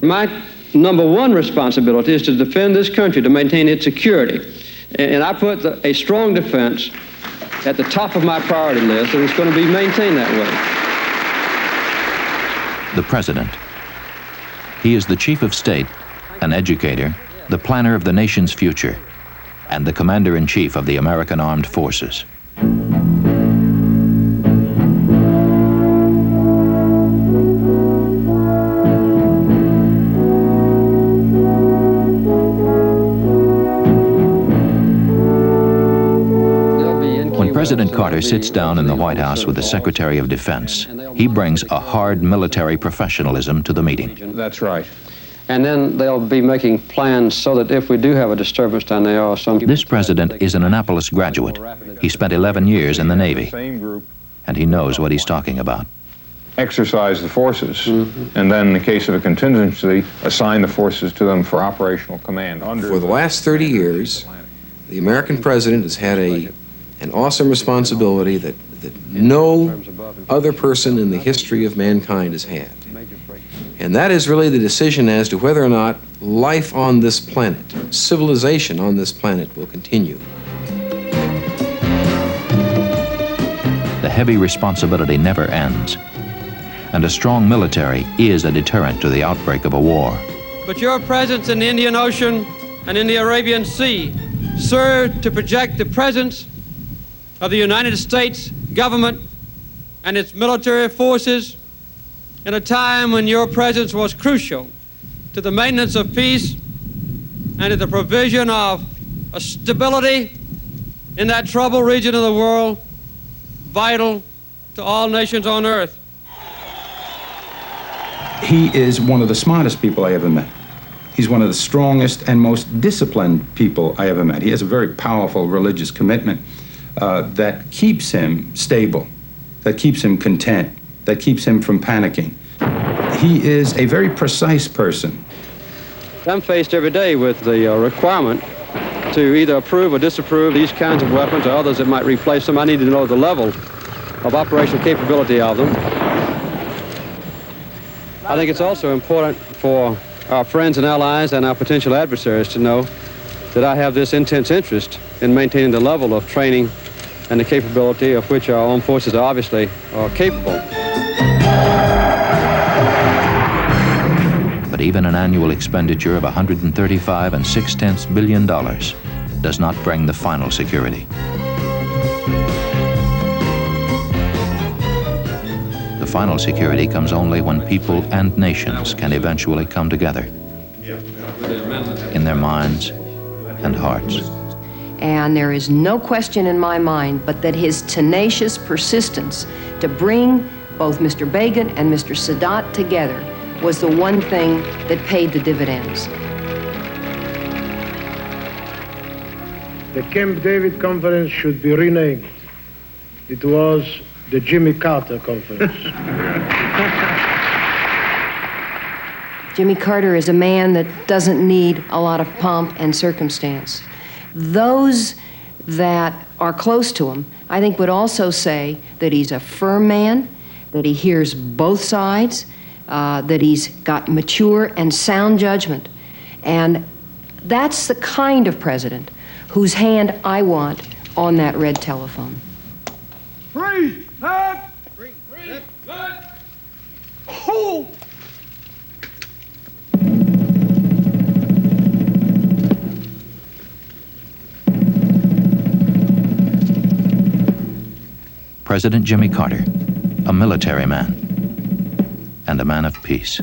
My number one responsibility is to defend this country, to maintain its security. And I put a strong defense at the top of my priority list, and it's going to be maintained that way. The President. He is the Chief of State, an educator, the planner of the nation's future, and the Commander-in-Chief of the American Armed Forces. When President Carter sits down in the White House with the Secretary of Defense, he brings a hard military professionalism to the meeting. That's right. And then they'll be making plans so that if we do have a disturbance down there or some... This president is an Annapolis graduate. He spent 11 years in the Navy, and he knows what he's talking about. Exercise the forces, and then in the case of a contingency, assign the forces to them for operational command. For the last 30 years, the American president has had an awesome responsibility that no other person in the history of mankind has had. And that is really the decision as to whether or not life on this planet, civilization on this planet, will continue. The heavy responsibility never ends, and a strong military is a deterrent to the outbreak of a war. But your presence in the Indian Ocean and in the Arabian Sea served to project the presence of the United States government and its military forces in a time when your presence was crucial to the maintenance of peace and to the provision of a stability in that troubled region of the world, vital to all nations on earth. He is one of the smartest people I ever met. He's one of the strongest and most disciplined people I ever met. He has a very powerful religious commitment that keeps him stable, that keeps him content, that keeps him from panicking. He is a very precise person. I'm faced every day with the requirement to either approve or disapprove these kinds of weapons or others that might replace them. I need to know the level of operational capability of them. I think it's also important for our friends and allies and our potential adversaries to know that I have this intense interest in maintaining the level of training and the capability of which our armed forces obviously are capable. But even an annual expenditure of $135 and 6/10 billion does not bring the final security. The final security comes only when people and nations can eventually come together in their minds and hearts. And there is no question in my mind but that his tenacious persistence to bring both Mr. Begin and Mr. Sadat together was the one thing that paid the dividends. The Camp David Conference should be renamed. It was the Jimmy Carter Conference. Jimmy Carter is a man that doesn't need a lot of pomp and circumstance. Those that are close to him, I think, would also say that he's a firm man, that he hears both sides, that he's got mature and sound judgment. And that's the kind of president whose hand I want on that red telephone. Free, left, free, left, hold. President Jimmy Carter, a military man and a man of peace.